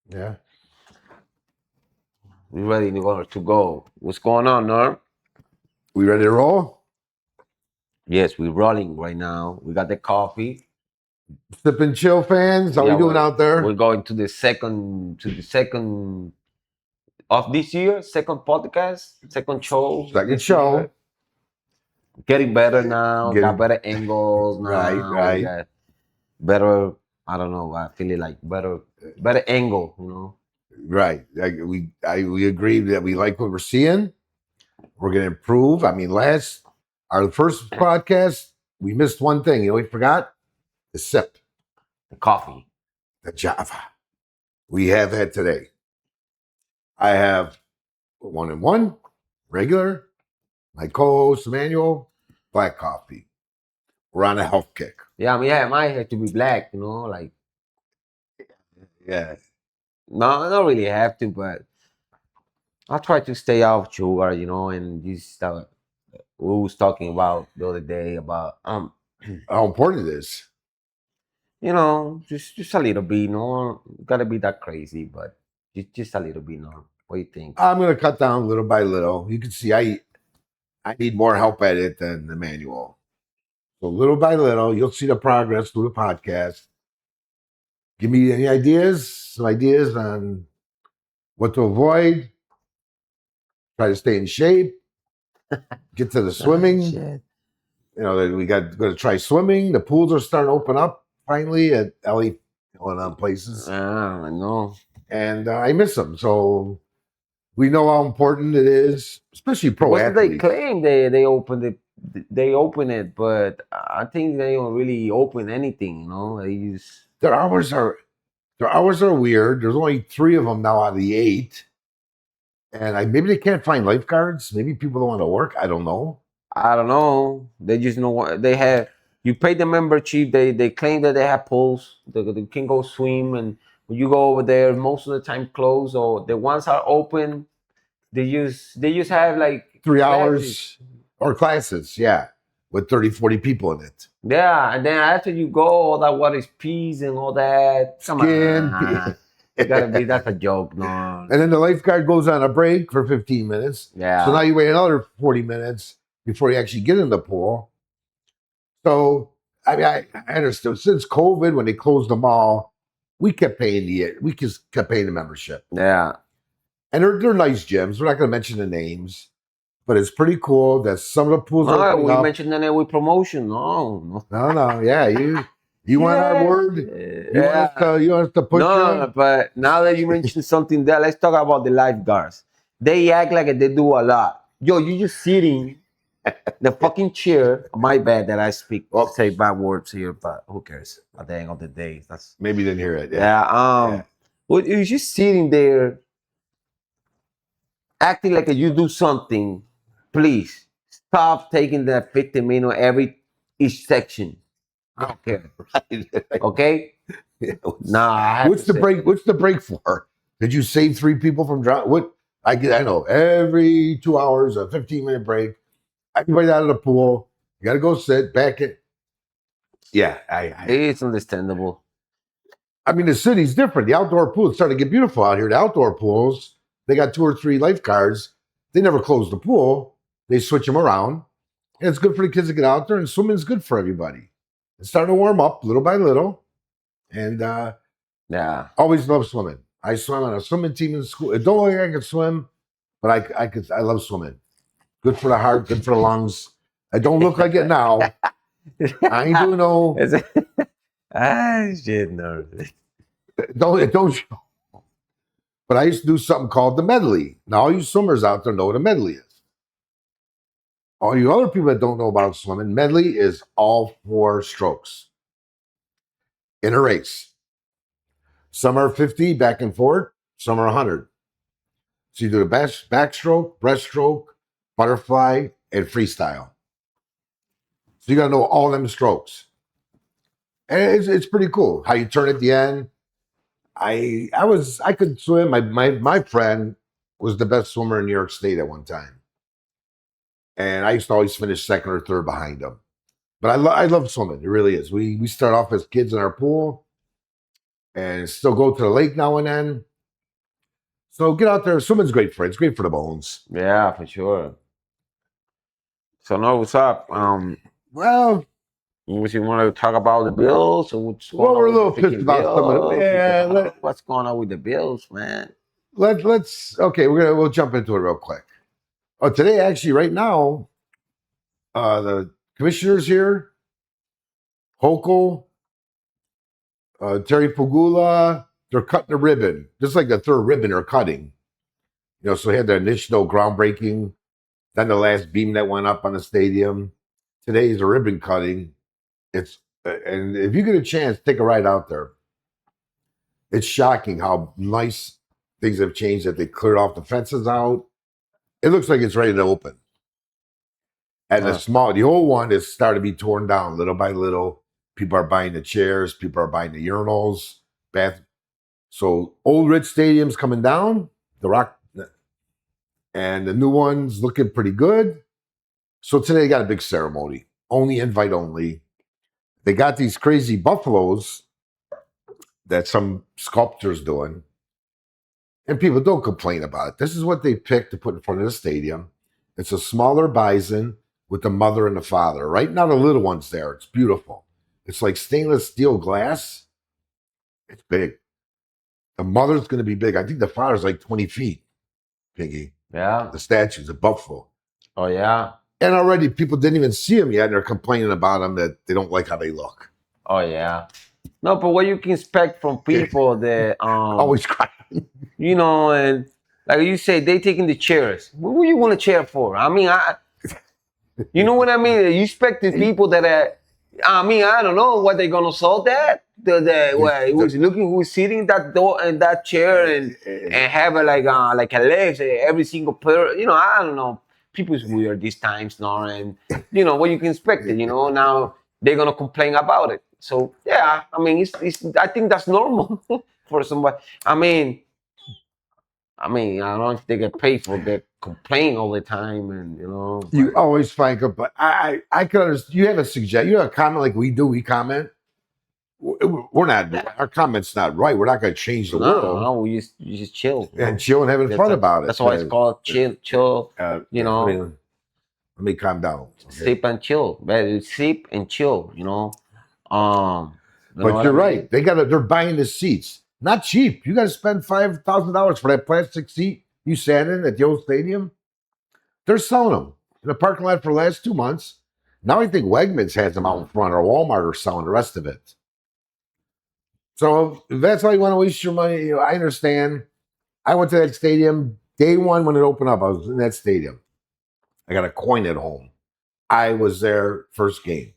Yeah. We ready to go. What's going on, Norm? We ready to roll? Yes, we're rolling right now. We got the coffee. Sip and chill fans. How we Yeah, doing we're out we're there? going to the second of this year, second podcast, second show Second this year. show. Getting better now. Got Getting better angles right, now. We right. got better. I don't know. I feel it like better angle. Right. We agreed that we like what we're seeing. We're gonna improve. I mean, our first podcast, we missed one thing. You know, we forgot the sip, The coffee. the Java. We have that today. I have 1-in-1, regular. My co-host Emmanuel, black coffee. We're on a health kick. Yeah, I mean, yeah, mine had to be black. Like Yeah. no, I don't really have to, but I try to stay off sugar. And this we was talking about the other day about How important it is. just a little bit. No, gotta be that crazy, but just a little bit. No, what do you think? I'm gonna cut down little by little. You can see I need more help at it than the manual. So little by little, you'll see the progress through the podcast. Give me any ideas, some ideas on what to avoid. Try to stay in shape. Get to the swimming. Shit. You know, we got going to try swimming. The pools are starting to open up finally at LA going places, I know. and I miss them. So we know how important it is, especially pro What did they athletes. claim? They opened it. They open it, but I think they don't really open anything. They use. Their hours are weird. There's only 3 of them now out of the 8, and maybe they can't find lifeguards. Maybe people don't want to work. I don't know. I don't know. They just know what they have. You pay the membership. They claim that they have pools. They can go swim, and when you go over there, most of the time closed or the ones are open. They just have like 3 classes. hours or classes, yeah, with 30, 40 people in it. Yeah, and then after you go, all that what is peas and all that. Come Skin. on, you gotta be. That's a joke, no. And then the lifeguard goes on a break for 15 minutes. Yeah. So now you wait another 40 minutes before you actually get in the pool. So I mean, I understood since COVID when they closed the mall, we kept paying the membership. Yeah. And they're nice gyms. We're not going to mention the names, but it's pretty cool that some of the pools are No, opening we up. mentioned that with promotion. No. No, yeah, you want our word? You Yeah. want us to push No, you? but now that you mentioned something there, let's talk about the lifeguards. They act like they do a lot. Yo, you just sitting the fucking chair. My bad that I say bad words here, but who cares? At the end of the day, that's Maybe you didn't hear it. yeah. Yeah. Well, you're just sitting there acting like you do something. Please stop taking that 15 minutes every each section. I don't care. Okay. Nah. What's the break? What's the break for? Did you save 3 people from drowning? What I know every 2 hours, a 15-minute break. Everybody out of the pool. You got to go sit back in. Yeah, It's understandable. I mean, the city's different. The outdoor pool, it's starting to get beautiful out here. The outdoor pools, they got 2 or 3 lifeguards. They never close the pool. They switch them around. And it's good for the kids to get out there, and swimming is good for everybody. It's starting to warm up little by little. And Yeah. always love swimming. I swam on a swimming team in school. Don't look like I could swim, but I love swimming. Good for the heart, good for the lungs. I don't look like it now. I ain't doing no. Shit, no. Don't show. But I used to do something called the medley. Now all you swimmers out there know what a medley is. All you other people that don't know about swimming, medley is all 4 strokes in a race. Some are 50 back and forth, some are 100. So you do the backstroke, breaststroke, butterfly, and freestyle. So you got to know all them strokes. And it's pretty cool how you turn at the end. I could swim. My friend was the best swimmer in New York State at one time, and I used to always finish second or third behind him. But I love swimming. It really is. We start off as kids in our pool, and still go to the lake now and then. So get out there. Swimming's great for it. It's great for the bones. Yeah, for sure. So no, what's up? Well, Would you want to talk about the Bills or what's going well, on we're a with the little pissed freaking about some of it. Bills? Because Yeah, what's going on with the Bills, man? let's okay. We'll jump into it real quick. Oh, today actually, right now, the commissioners here, Hochul, Terry Pagula, they're cutting the ribbon, just like the third ribbon they're cutting. So we had the initial groundbreaking, then the last beam that went up on the stadium. Today is the ribbon cutting. And if you get a chance, take a ride out there. It's shocking how nice things have changed. That they cleared off the fences out. It looks like it's ready to open. And the old one is starting to be torn down little by little. People are buying the chairs. People are buying the urinals, bath. So old Rich Stadium's coming down. The Rock, and the new one's looking pretty good. So today they got a big ceremony. Only invite only. They got these crazy buffaloes that some sculptor's doing. And people don't complain about it. This is what they picked to put in front of the stadium. It's a smaller bison with the mother and the father. Right now, the little one's there. It's beautiful. It's like stainless steel glass. It's big. The mother's going to be big. I think the father's like 20 feet, Piggy. Yeah. The statue's a buffalo. Oh, yeah. And already people didn't even see him yet, and they're complaining about him that they don't like how they look. Oh, yeah. No, but what you can expect from people that always crying. And like you say, they taking the chairs. What would you want a chair for? I mean, you know what I mean? You expect the people that I don't know what they're gonna solve that. It was looking who's sitting that door in that chair and have a like a legs every single pair. I don't know. People's weird these times now, and what you can expect it. Now they're gonna complain about it. So yeah, I mean, it's I think that's normal for somebody. I mean, I don't know if they get paid for their complain all the time, and You always find good, but I can understand. You have a suggestion. You have a comment like we do. We comment. We're not. Our comment's not right. We're not going to change the world. No, you just chill and chill and having fun about it. That's why it's called chill. Let me calm down. Okay? Sip and chill. Sip and chill. But you're right. They're buying the seats. Not cheap. You got to spend $5,000 for that plastic seat you sat in at the old stadium. They're selling them in the parking lot for the last 2 months. Now I think Wegmans has them out in front, or Walmart are selling the rest of it. So if that's how you want to waste your money, I understand. I went to that stadium day one when it opened up. I was in that stadium. I got a coin at home. I was there first game.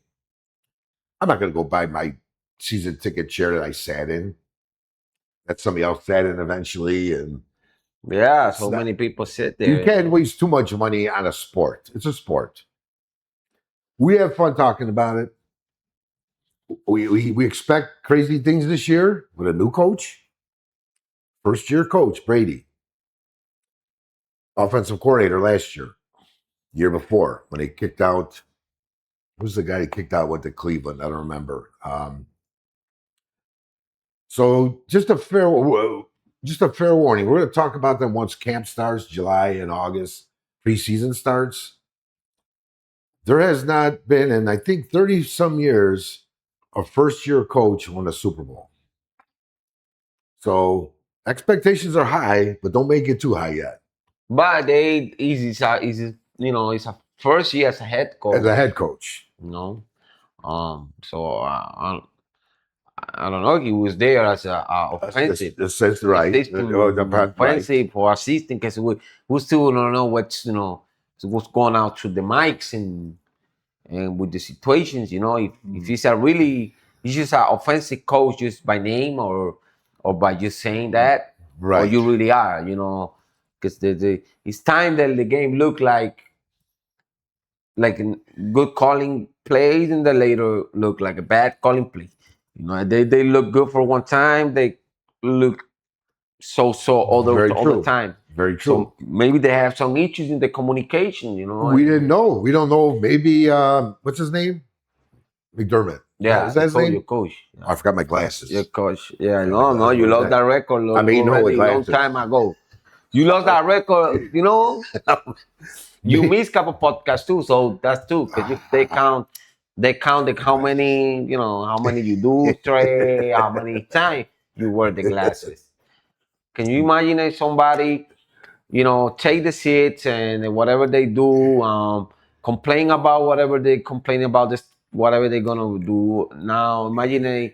I'm not going to go buy my season ticket chair that I sat in. That somebody else sat in eventually, and yeah, so many people sit there. You can't waste too much money on a sport. It's a sport. We have fun talking about it. We expect crazy things this year with a new coach. First year coach, Brady. Offensive coordinator last year before, when they kicked out, who's the guy that kicked out, went to Cleveland? I don't remember. So just a fair warning. We're going to talk about them once camp starts, July and August, preseason starts. There has not been, in I think 30 some years, a first year coach won a Super Bowl. So expectations are high, but don't make it too high yet. But it's a first year as a head coach. As a head coach. So I don't know. He was there as a offensive. That's right. Offensive or assistant, because we still don't know what's going out through the mics and with the situations. If he's just an offensive coach just by name or by just saying that, right? Or you really are, because it's time that the game look like good calling plays, and the later look like a bad calling play. They look good for one time. They look so all the time. Very true. So maybe they have some issues in the communication. We didn't know. We don't know. Maybe what's his name? McDermott. Yeah, is that his name? Your coach. Yeah. I forgot my glasses. Your coach. Yeah, no, you lost that record. I mean, a long time ago. You lost that record, you know. You miss couple podcasts too, so that's too because they count the, how many how many you do straight, how many times you wear the glasses. Can you imagine if somebody take the seats and whatever they do, complain about whatever they complain about this, whatever they're gonna do now. Imagine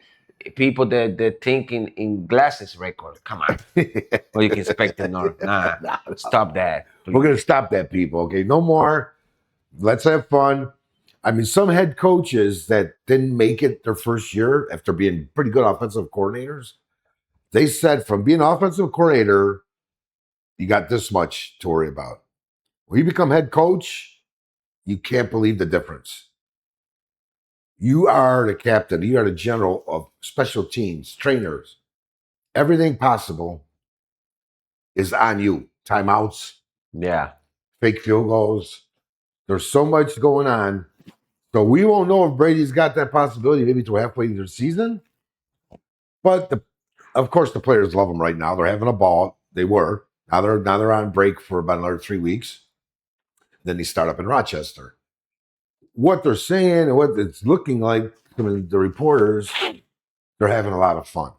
people that they're thinking in glasses record. Come on, what you can expect them? Nah, stop that, We're please. gonna stop that, people. Okay, no more. Let's have fun. I mean, some head coaches that didn't make it their first year after being pretty good offensive coordinators, they said from being offensive coordinator, you got this much to worry about. When you become head coach, you can't believe the difference. You are the captain, you are the general of special teams, trainers. Everything possible is on you. Timeouts, Yeah, fake field goals. There's so much going on. So we won't know if Brady's got that possibility maybe to halfway through the season. But of course, the players love him right now. They're having a ball. They were. Now they're on break for about another 3 weeks. Then they start up in Rochester. What they're saying and what it's looking like, the reporters, they're having a lot of fun.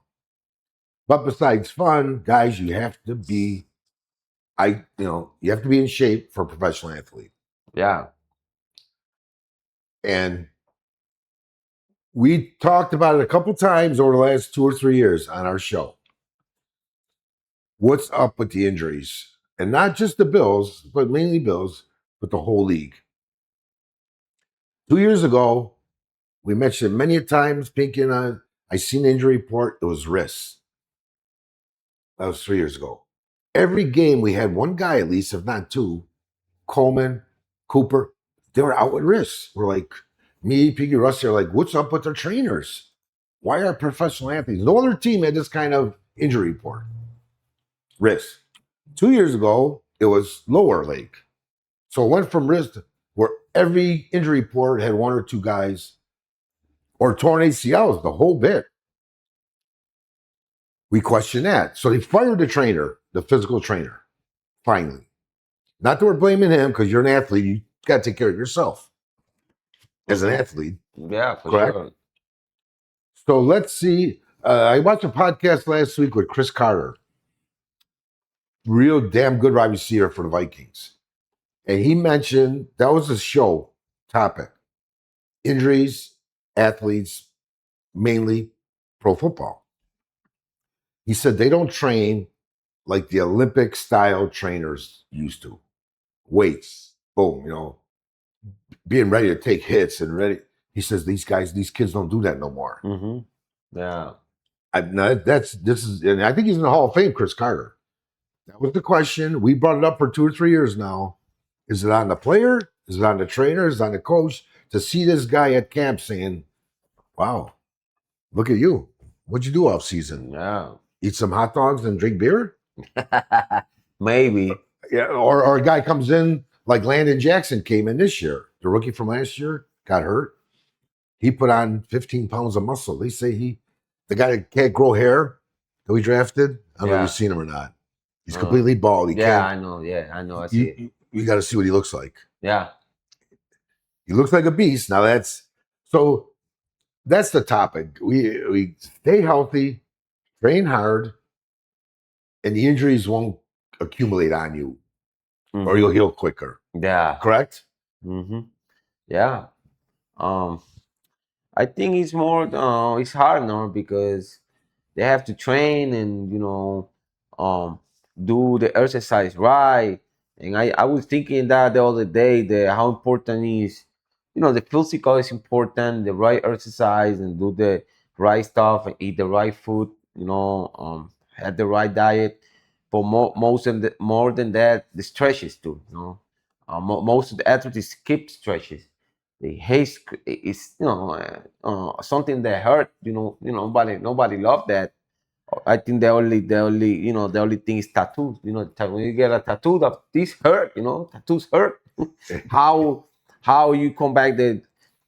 But besides fun, guys, you have to be, you have to be in shape for a professional athlete. yeah, And we talked about it a couple times over the last 2 or 3 years on our show. What's up with the injuries? And not just the Bills, but mainly Bills, but the whole league. 2 years ago, we mentioned it many a times, Pinky and I seen an injury report, it was wrists. That was 3 years ago. Every game we had one guy at least, if not two, Coleman, Cooper, they were out with wrists. We're like, me, Piggy, Rusty are like, what's up with their trainers? Why are professional athletes? No other team had this kind of injury report. Wrist. 2 years ago, it was lower leg. So it went from wrist where every injury report had one or two guys or torn ACLs, the whole bit. We question that. So they fired the trainer, the physical trainer, finally. Not that we're blaming him because you're an athlete. You got to take care of yourself as an athlete. yeah, for Correct. sure. So let's see. I watched a podcast last week with Chris Carter, real damn good wide receiver for the Vikings. And he mentioned that was the show topic injuries, athletes, mainly pro football. He said they don't train like the Olympic style trainers used to. Weights, boom, being ready to take hits and ready. He says these kids don't do that no more. Mm-hmm. Yeah. And I think he's in the Hall of Fame, Chris Carter. That was the question. We brought it up for 2 or 3 years now. Is it on the player? Is it on the trainer? Is it on the coach to see this guy at camp saying, wow, look at you. What'd you do off season? Yeah. Eat some hot dogs and drink beer? Maybe. Yeah, or a guy comes in like Landon Jackson came in this year. The rookie from last year got hurt. He put on 15 pounds of muscle. They say the guy that can't grow hair that we drafted, I don't know if you've seen him or not. He's completely bald. I know. Yeah, I know. I see it. You got to see what he looks like. Yeah. He looks like a beast. Now that's the topic. We stay healthy, train hard, and the injuries won't accumulate on you, or you'll heal quicker. Yeah. Correct? Mm-hmm. Yeah. I think it's more. It's hard now because they have to train and do the exercise right. And I was thinking that the other day that how important is the physical is important, the right exercise and do the right stuff and eat the right food, have the right diet. But more than that, the stretches too. Most of the athletes skip stretches. The haste is something that hurt. Nobody love that. I think the only thing is tattoos. When you get a tattoo, that this hurt. Tattoos hurt. how you come back the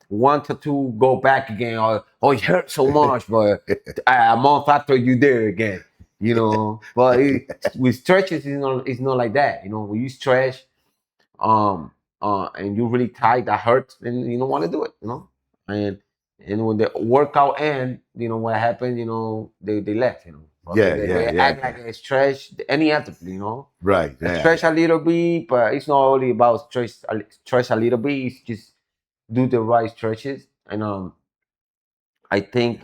one tattoo go back again or it hurt so much, but a month after you there again. you know. But with stretches, it's not like that. You know, when you stretch, um, and you really tight, that hurts, then you don't want to do it. You know, and when the workout end, you know what happened. You know, they left. You know, Yeah, fucking yeah, they yeah. act like a stretch. Any athlete, you know. Right. Yeah. Stretch a little bit, but it's not only about stretch a little bit. It's just do the right stretches, and I think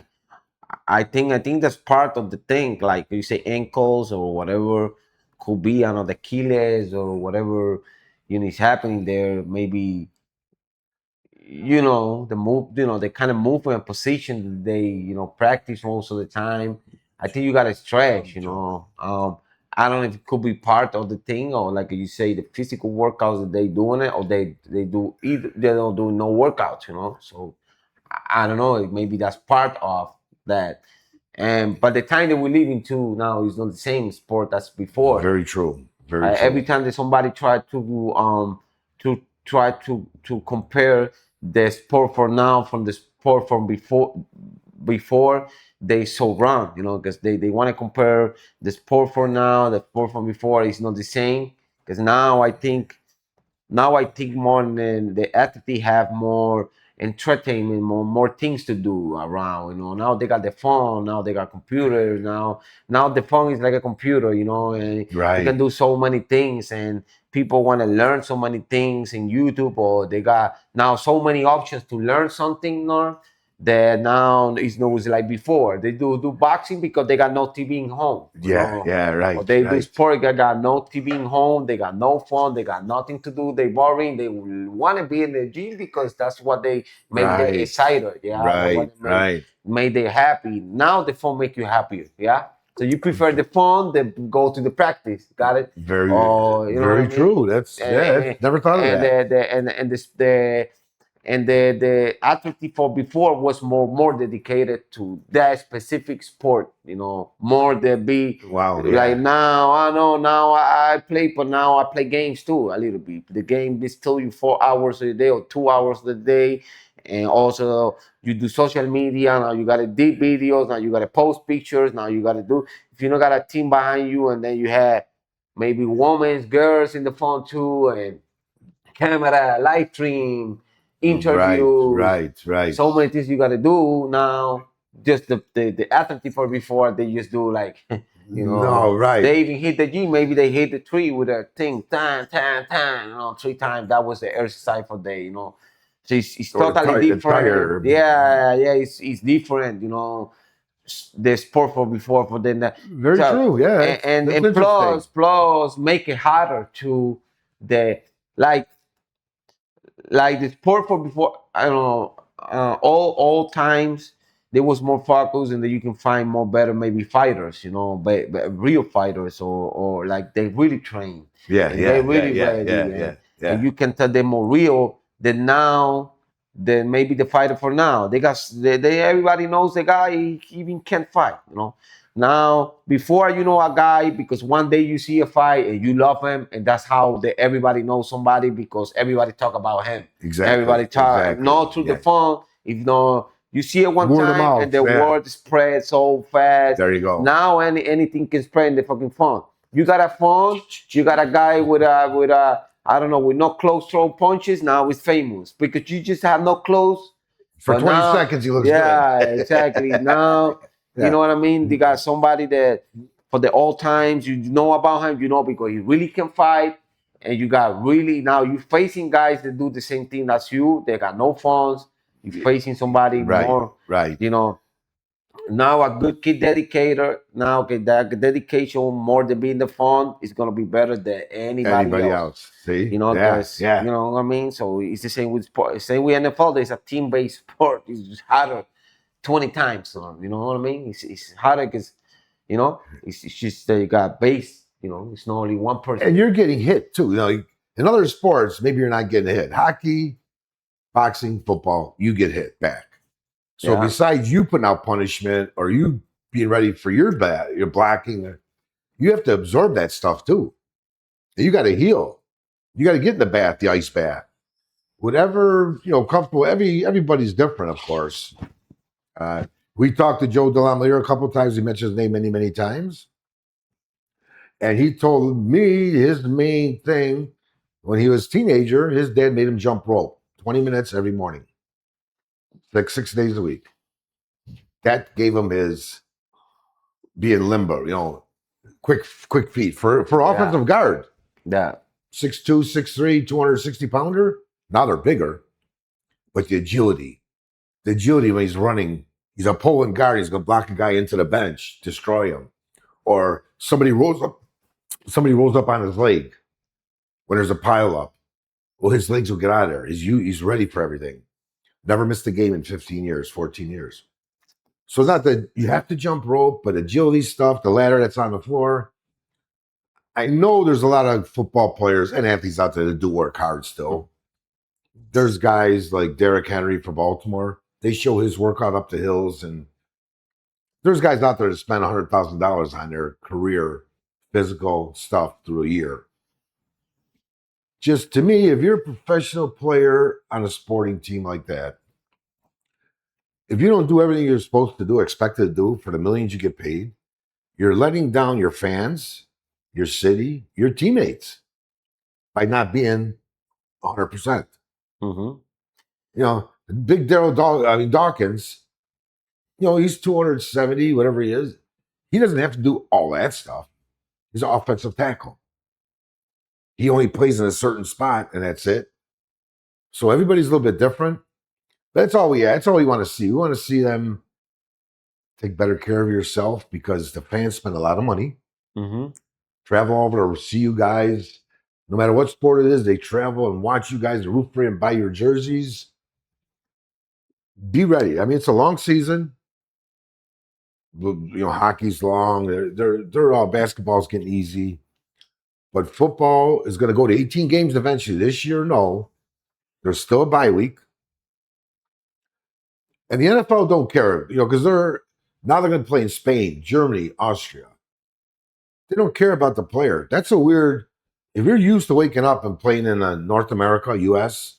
I think that's part of the thing. Like you say, ankles or whatever could be another Achilles or whatever is happening there. Maybe the move, the kind of movement position they practice most of the time. I think you gotta stretch. I don't know if it could be part of the thing or like you say the physical workouts that they doing it or they do either they don't do no workouts. So I don't know. Maybe that's part of that. And but the time that we live into now is not the same sport as before. Very true. Very Every true. time that somebody try to compare the sport for now from the sport from before they so wrong, because they want to compare the sport for now, the sport from before is not the same. Because now I think more than the athlete have more entertainment, more things to do around. Now they got the phone, now they got computers. Now the phone is like a computer. And you can Right. do so many things, and people want to learn so many things in YouTube, or they got now so many options to learn something. Now that now it's not like before. They do boxing because they got no TV in home. Yeah. Yeah. Or Right. they do Right. sport, they got no TV in home, they got no phone, they got nothing to do, they boring, they want to be in the gym because that's what they make them Right. excited, yeah, that's Right. what Right. made them happy. Now the phone make you happier, yeah. So you prefer the phone than go to the practice, got it? Very, Or you know what I very mean? true. That's And never thought of and that. the athlete for before was more dedicated to that specific sport, more than be Wow. like Yeah. now. I know now I play, but now I play games too a little bit. The game is still you 4 hours a day or 2 hours a day, and also you do social media. Now you gotta edit videos. Now you gotta post pictures. Now you gotta do. If you don't got a team behind you, and then you have maybe women's girls in the phone too, and camera, live stream, Right. interviews, Right. Right. so many things you got to do now. Just the athlete for before they just do like, No. Right. they even hit the gym. Maybe they hit the tree with a thing, tan, tan, tan, 3 times. That was the exercise for day. So it's Or totally different. tire. Yeah, yeah, it's different. The sport for before for then. Very So true. Yeah. That's and interesting. plus make it harder to the like the sport for before. I don't know. All times there was more focus, and that you can find more better maybe fighters. But real fighters, or like they really train Yeah. and they Yeah. Yeah. really Yeah. Yeah. ready, Yeah. and Yeah. you can tell them more real than now. Than maybe the fighter for now. They everybody knows the guy. He even can't fight. Now, before a guy because one day you see a fight and you love him, and that's how everybody knows somebody because everybody talk about him. Everybody Exactly. talk Exactly. not through the Yeah. phone. If no, you see it one Word of time and mouth. the Yeah. word spread so fast. There you go. Now anything can spread in the fucking phone. You got a phone. You got a guy with a I don't know with no clothes throw punches. Now it's famous because you just have no clothes. For But 20 now, seconds, he looks good. yeah, exactly. Now, you Yeah. know what I mean? They got somebody that for the old times, you know about him, because he really can fight. And you got really, now you facing guys that do the same thing as you. They got no phones. You facing somebody Right. more, Right. you know. Now a good kid dedicator, now okay, that dedication more than being the phone is gonna be better than anybody Anybody else. else? See? Yeah. Because Yeah. you know what I mean. So it's the same with sport. Same with NFL. There's a team-based sport. It's harder 20 times. You know what I mean? It's harder because it's just that you got base. It's not only one And person. you're getting hit too. In other sports, maybe you're not getting hit. Hockey, boxing, football, you get hit back. So Yeah, besides you putting out punishment or you being ready for your blocking, you have to absorb that stuff too. And you got to heal. You got to get in the bath, the ice bath, whatever comfortable. Everybody's different, of course. Uh, we talked to Joe DeLamiere a couple of times. He mentioned his name many, many times. And he told me his main thing when he was a teenager, his dad made him jump rope 20 minutes every morning, like 6 days a week. That gave him his being limber, quick feet for Yeah. offensive guard. Yeah. 6'2", 6'3", 260-pounder. Now they're bigger, but the agility when he's running, he's a pulling guard. He's gonna block a guy into the bench, destroy him, or somebody rolls up on his leg when there's a pile up. Well, his legs will get out of there. He's ready for everything. Never missed a game in 15 years, 14 years. So it's not that you have to jump rope, but agility stuff, the ladder that's on the floor. I know there's a lot of football players and athletes out there that do work hard still. There's guys like Derrick Henry from Baltimore. They show his workout up the hills, and there's guys out there that spend $100,000 on their career physical stuff through a year. Just to me, if you're a professional player on a sporting team like that, if you don't do everything you're supposed to do, expected to do for the millions you get paid, you're letting down your fans, your city, your teammates by not being 100%. Mm-hmm. Big Dawkins, he's 270, whatever he is. He doesn't have to do all that stuff. He's an offensive tackle. He only plays in a certain spot, and that's it. So everybody's a little bit different. That's all that's all we want to see. We want to see them take better care of yourself because the fans spend a lot of money. Mm-hmm. Travel over to see you guys. No matter what sport it is, they travel and watch you guys, root for you and buy your jerseys. Be ready. I mean, it's a long season. Hockey's long. They're all basketball's getting easy. But football is going to go to 18 games eventually. This year, no. There's still a bye week. And the NFL don't care, because they're going to play in Spain, Germany, Austria. They don't care about the player. That's a weird. If you're used to waking up and playing in North America, U.S.,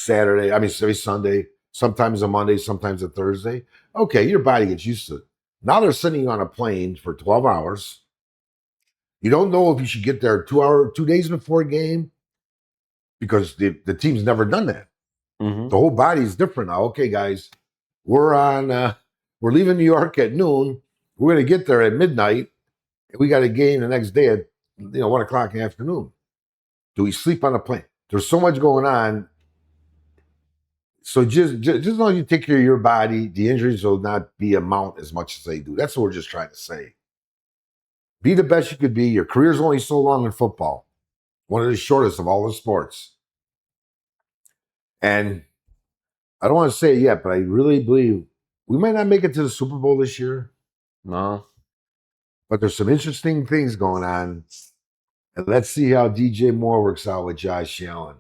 every Sunday, sometimes a Monday, sometimes a Thursday, okay, your body gets used to it. Now they're sitting you on a plane for 12 hours. You don't know if you should get there 2 days before a game because the team's never done that. Mm-hmm. The whole body's different now. Okay, guys, we're leaving New York at noon. We're going to get there at midnight. We got a game the next day at 1:00 in the afternoon. Do we sleep on a plane? There's so much going on. So just as long as you take care of your body, the injuries will not be amount as much as they do. That's what we're just trying to say. Be the best you could be. Your career's only so long in football, one of the shortest of all the sports. And I don't want to say it yet, but I really believe we might not make it to the Super Bowl this year. No. But there's some interesting things going on. And let's see how DJ Moore works out with Josh Allen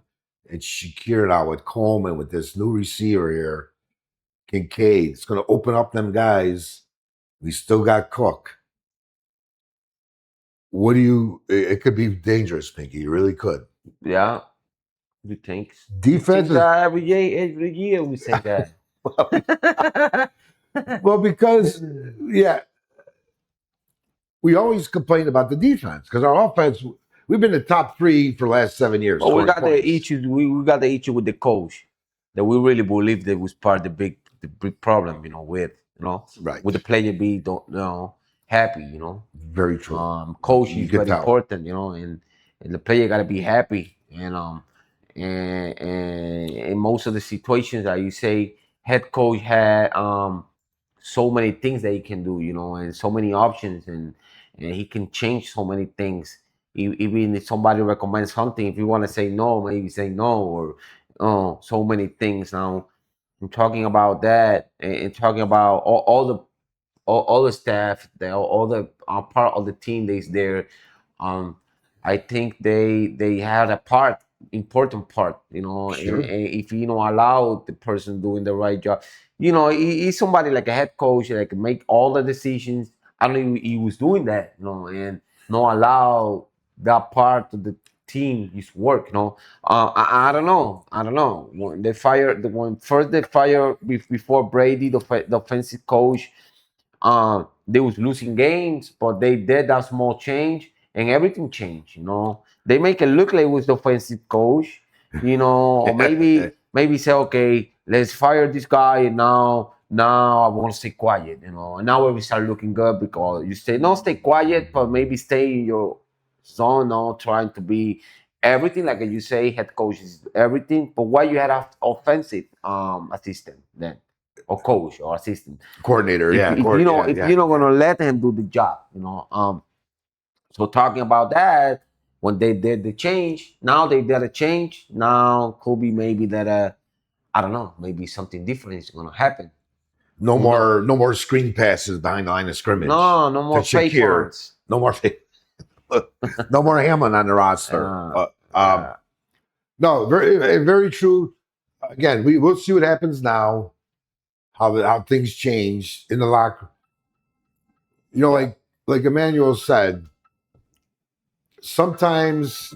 and Shakir out with Coleman with this new receiver here, Kincaid. It's going to open up them guys. We still got Cook. It could be dangerous, Pinky. It really could. Yeah. You think? Defense is, every year we say that. well, because, we always complain about the defense because our offense, we've been the top 3 for the last 7 years. Well, we scoring got the points. issue. We got the issue with the coach that we really believe that was part of the big problem. Right. with the player be happy. Very true. Coach You is can very tell. important. And the player got to be happy. And in most of the situations that you say, head coach had so many things that he can do. And so many options and he can change so many things. Even if somebody recommends something, if you want to say no, maybe say no, or so many things. Now, I'm talking about that and talking about all the staff, all the part of the team that's there. I think they had a important part, Sure. and if you allow the person doing the right job, he's somebody like a head coach that can make all the decisions. I don't know if he was doing that, and not allow that part of the team just work, I don't know. When first they fire before Brady, the offensive coach, they was losing games, but they did that small change and everything changed. They make it look like it was the offensive coach, or maybe say, okay, let's fire this guy, and now I want to stay quiet, and now we start looking good because you say no, stay quiet, but maybe stay in your zone, no, trying to be everything like you say, head coach is everything, but why you had an offensive assistant then, or coach or assistant? Coordinator, yeah, If yeah. you're not gonna let him do the job, So talking about that, when they did the change, now they did a change. Now could be maybe that I don't know, maybe something different is gonna happen. No Who knows? no more screen passes behind the line of scrimmage No to more fake Shakir. ones. No more no more Hamlin on the roster. Yeah. No, very true. Again, we'll see what happens now. How things change in the locker. Yeah. Like Emmanuel said, sometimes